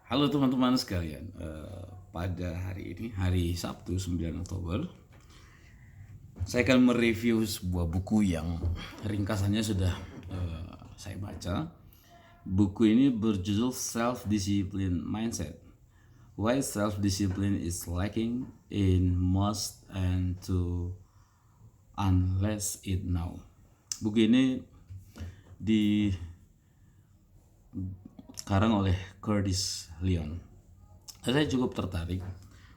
Halo teman-teman sekalian, pada hari ini, hari Sabtu 9 Oktober, saya akan mereview sebuah buku yang ringkasannya sudah saya baca. Buku ini berjudul Self-Discipline Mindset. Why self-discipline is lacking in most and to unless it now. Buku ini dikarang oleh Curtis Leon. Saya cukup tertarik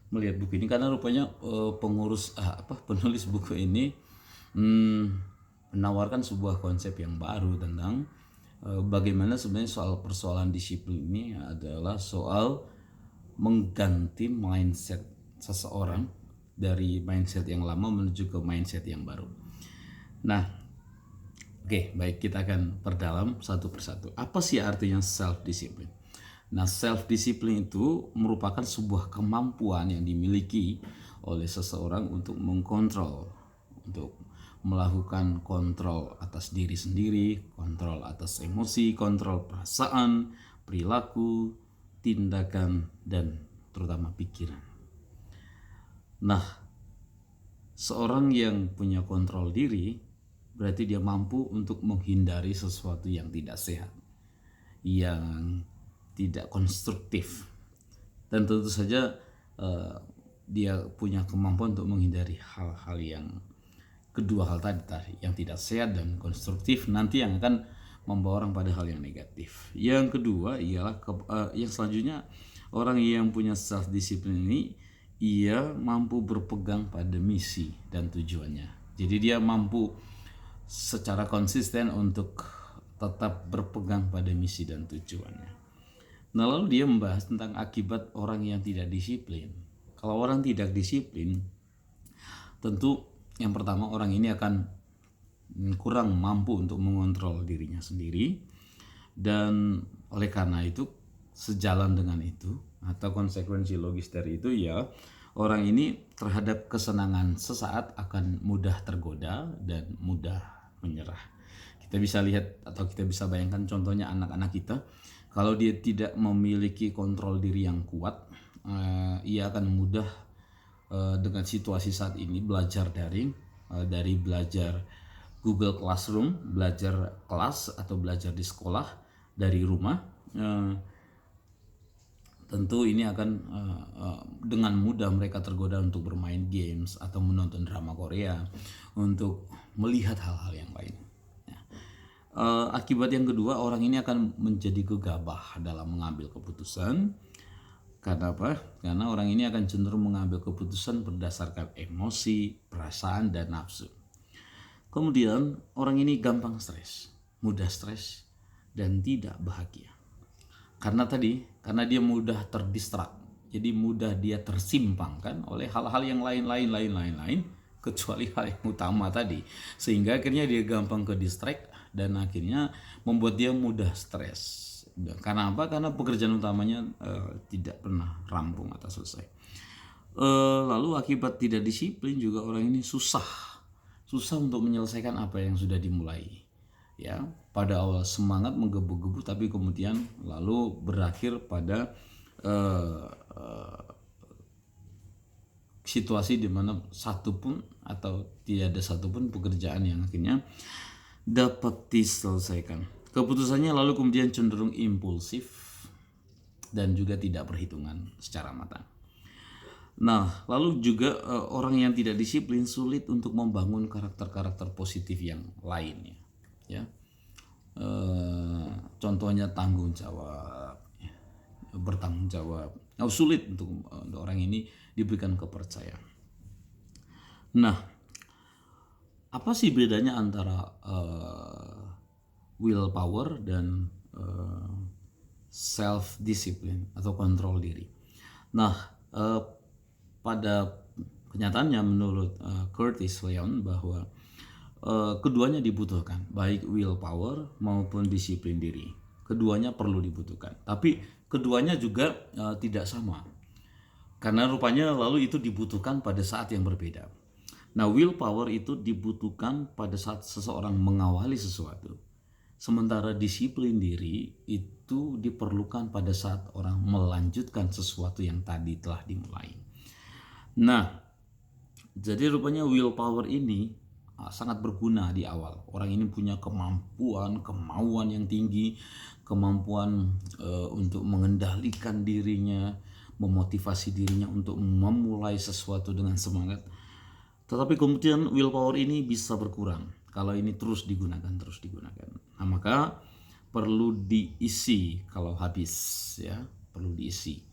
melihat buku ini karena rupanya penulis buku ini menawarkan sebuah konsep yang baru tentang bagaimana sebenarnya persoalan disiplin ini adalah soal mengganti mindset seseorang dari mindset yang lama menuju ke mindset yang baru. Nah, oke, baik, kita akan perdalam satu persatu. Apa sih artinya self discipline? Nah, self discipline itu merupakan sebuah kemampuan yang dimiliki oleh seseorang untuk mengkontrol, untuk melakukan kontrol atas diri sendiri, kontrol atas emosi, kontrol perasaan, perilaku, tindakan, dan terutama pikiran. Nah, seorang yang punya kontrol diri berarti dia mampu untuk menghindari sesuatu yang tidak sehat, yang tidak konstruktif, dan tentu saja dia punya kemampuan untuk menghindari hal-hal yang kedua hal tadi yang tidak sehat dan konstruktif nanti yang akan membawa orang pada hal yang negatif. Yang kedua ialah yang selanjutnya, orang yang punya self discipline ini ia mampu berpegang pada misi dan tujuannya. Jadi dia mampu secara konsisten untuk tetap berpegang pada misi dan tujuannya. Nah, lalu dia membahas tentang akibat orang yang tidak disiplin. Kalau orang tidak disiplin, tentu yang pertama orang ini akan kurang mampu untuk mengontrol dirinya sendiri, dan oleh karena itu sejalan dengan itu atau konsekuensi logis dari itu ya, orang ini terhadap kesenangan sesaat akan mudah tergoda dan mudah menyerah. Kita bisa lihat atau kita bisa bayangkan contohnya anak-anak kita, kalau dia tidak memiliki kontrol diri yang kuat, ia akan mudah dengan situasi saat ini belajar daring, dari belajar Google Classroom, belajar kelas atau belajar di sekolah dari rumah, tentu ini akan dengan mudah mereka tergoda untuk bermain games atau menonton drama Korea, untuk melihat hal-hal yang lain. Akibat yang kedua, orang ini akan menjadi gegabah dalam mengambil keputusan. Karena apa? Karena orang ini akan cenderung mengambil keputusan berdasarkan emosi, perasaan, dan nafsu. Kemudian orang ini gampang stres, mudah stres, dan tidak bahagia. Karena dia mudah terdistrak, jadi mudah dia tersimpangkan oleh hal-hal yang lain, kecuali hal yang utama tadi, sehingga akhirnya dia gampang ke distract dan akhirnya membuat dia mudah stres. Karena apa? Karena pekerjaan utamanya tidak pernah rampung atau selesai. Lalu akibat tidak disiplin juga, orang ini susah untuk menyelesaikan apa yang sudah dimulai. Ya, pada awal semangat menggebu-gebu, tapi kemudian lalu berakhir pada situasi di mana tidak ada satupun pekerjaan yang akhirnya dapat diselesaikan. Keputusannya lalu kemudian cenderung impulsif dan juga tidak perhitungan secara matang. Nah, lalu juga orang yang tidak disiplin sulit untuk membangun karakter-karakter positif yang lainnya. Ya, contohnya tanggung jawab, bertanggung jawab. Sulit untuk orang ini diberikan kepercayaan. Nah, apa sih bedanya antara willpower dan self discipline atau kontrol diri? Nah, pada kenyataannya menurut Curtis Leon bahwa keduanya dibutuhkan, baik willpower maupun disiplin diri. Keduanya perlu dibutuhkan, tapi keduanya juga tidak sama. Karena rupanya lalu itu dibutuhkan pada saat yang berbeda. Nah, willpower itu dibutuhkan pada saat seseorang mengawali sesuatu. Sementara disiplin diri itu diperlukan pada saat orang melanjutkan sesuatu yang tadi telah dimulai. Nah, jadi rupanya willpower ini sangat berguna di awal. Orang ini punya kemampuan, kemauan yang tinggi, kemampuan untuk mengendalikan dirinya, memotivasi dirinya untuk memulai sesuatu dengan semangat. Tetapi kemudian willpower ini bisa berkurang kalau ini terus digunakan. Nah, maka perlu diisi kalau habis, ya, perlu diisi.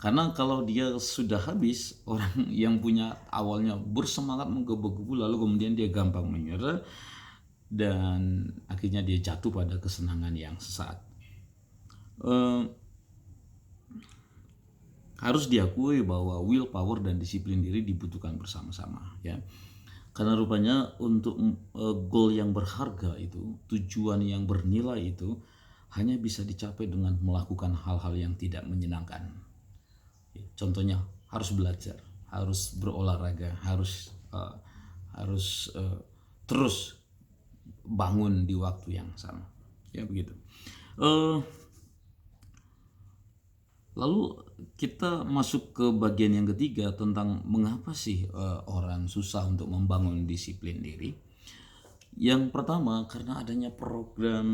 Karena kalau dia sudah habis, orang yang punya awalnya bersemangat menggebu-gebu lalu kemudian dia gampang menyerah dan akhirnya dia jatuh pada kesenangan yang sesaat. Harus diakui bahwa willpower dan disiplin diri dibutuhkan bersama-sama, ya. Karena rupanya untuk goal yang berharga itu, tujuan yang bernilai itu hanya bisa dicapai dengan melakukan hal-hal yang tidak menyenangkan. Contohnya harus belajar, harus berolahraga, harus terus bangun di waktu yang sama, ya begitu. Lalu kita masuk ke bagian yang ketiga tentang mengapa sih orang susah untuk membangun disiplin diri. Yang pertama, karena adanya program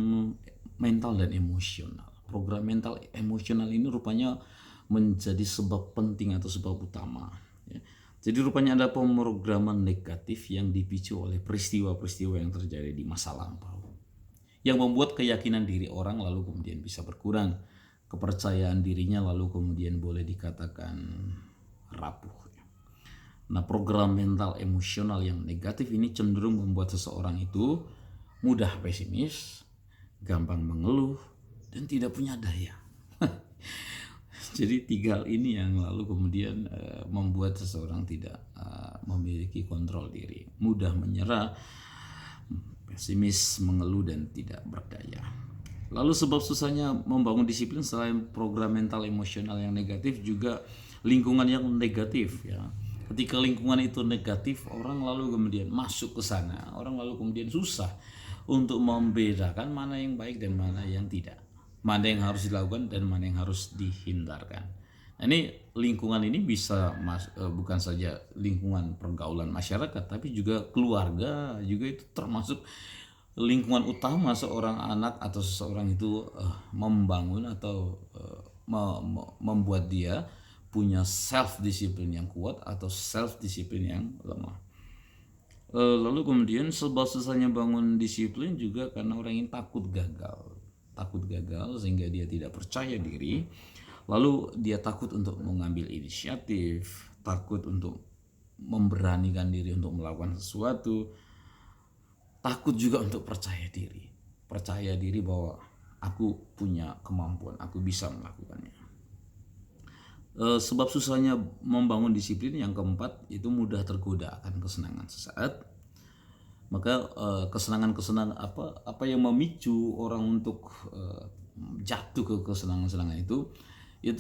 mental dan emosional. Program mental emosional ini rupanya menjadi sebab penting atau sebab utama, ya. Jadi rupanya ada pemrograman negatif yang dipicu oleh peristiwa-peristiwa yang terjadi di masa lampau, yang membuat keyakinan diri orang lalu kemudian bisa berkurang, kepercayaan dirinya lalu kemudian boleh dikatakan rapuh. Nah, program mental emosional yang negatif ini cenderung membuat seseorang itu mudah pesimis, gampang mengeluh, dan tidak punya daya. Jadi 3 hal ini yang lalu kemudian membuat seseorang tidak memiliki kontrol diri, mudah menyerah, pesimis, mengeluh, dan tidak berdaya. Lalu sebab susahnya membangun disiplin selain program mental emosional yang negatif juga lingkungan yang negatif, ya. Ketika lingkungan itu negatif, orang lalu kemudian masuk ke sana, orang lalu kemudian susah untuk membedakan mana yang baik dan mana yang tidak, mana yang harus dilakukan dan mana yang harus dihindarkan. Nah, ini lingkungan ini bisa bukan saja lingkungan pergaulan masyarakat, tapi juga keluarga juga itu termasuk lingkungan utama seorang anak atau seseorang itu membangun atau membuat dia punya self disiplin yang kuat atau self disiplin yang lemah. Lalu kemudian sebab susahnya bangun disiplin juga karena orang ini takut gagal sehingga dia tidak percaya diri, lalu dia takut untuk mengambil inisiatif, takut untuk memberanikan diri untuk melakukan sesuatu, takut juga untuk percaya diri bahwa aku punya kemampuan, aku bisa melakukannya. Sebab susahnya membangun disiplin yang keempat itu mudah tergoda akan kesenangan sesaat. Maka kesenangan apa yang memicu orang untuk jatuh ke kesenangan itu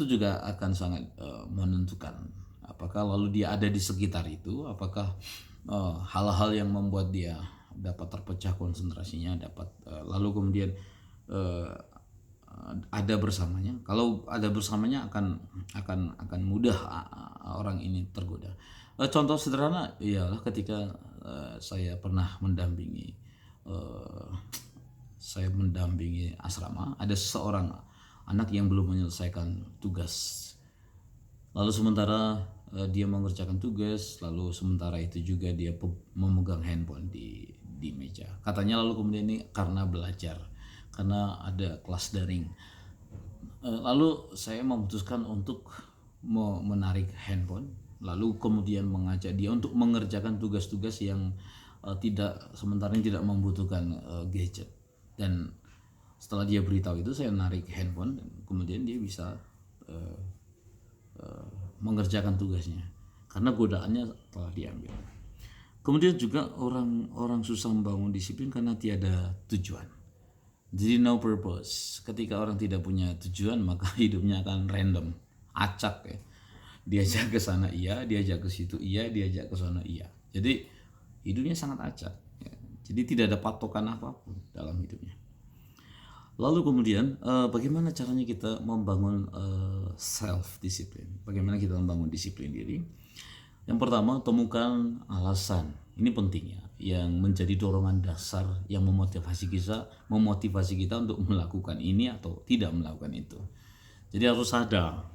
juga akan sangat menentukan apakah lalu dia ada di sekitar itu, apakah hal-hal yang membuat dia dapat terpecah konsentrasinya, dapat lalu kemudian ada bersamanya. Kalau ada bersamanya akan mudah orang ini tergoda. Contoh sederhana ialah ketika saya pernah mendampingi asrama, ada seorang anak yang belum menyelesaikan tugas. Lalu sementara dia mengerjakan tugas, lalu sementara itu juga dia memegang handphone di meja. Katanya lalu kemudian ini karena belajar, karena ada kelas daring. Lalu saya memutuskan untuk menarik handphone, lalu kemudian mengajak dia untuk mengerjakan tugas-tugas yang sementara ini tidak membutuhkan gadget. Dan setelah dia beritahu itu, saya narik handphone dan kemudian dia bisa mengerjakan tugasnya karena godaannya telah diambil. Kemudian juga orang susah membangun disiplin karena tiada tujuan. Jadi no purpose. Ketika orang tidak punya tujuan, maka hidupnya akan random, acak, ya. Diajak ke sana iya, diajak ke situ iya, diajak ke sana iya. Jadi hidupnya sangat acak, ya. Jadi tidak ada patokan apapun dalam hidupnya. Lalu kemudian bagaimana caranya kita membangun self disiplin? Bagaimana kita membangun disiplin diri? Yang pertama, temukan alasan. Ini pentingnya, yang menjadi dorongan dasar yang memotivasi kita untuk melakukan ini atau tidak melakukan itu. Jadi harus ada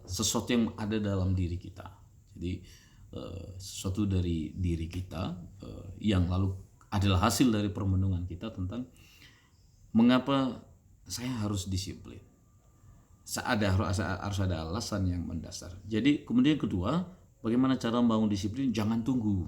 sesuatu yang ada dalam diri kita. Jadi sesuatu dari diri kita yang lalu adalah hasil dari permenungan kita tentang mengapa saya harus disiplin. Harus ada alasan yang mendasar. Jadi kemudian kedua, bagaimana cara membangun disiplin? Jangan tunggu.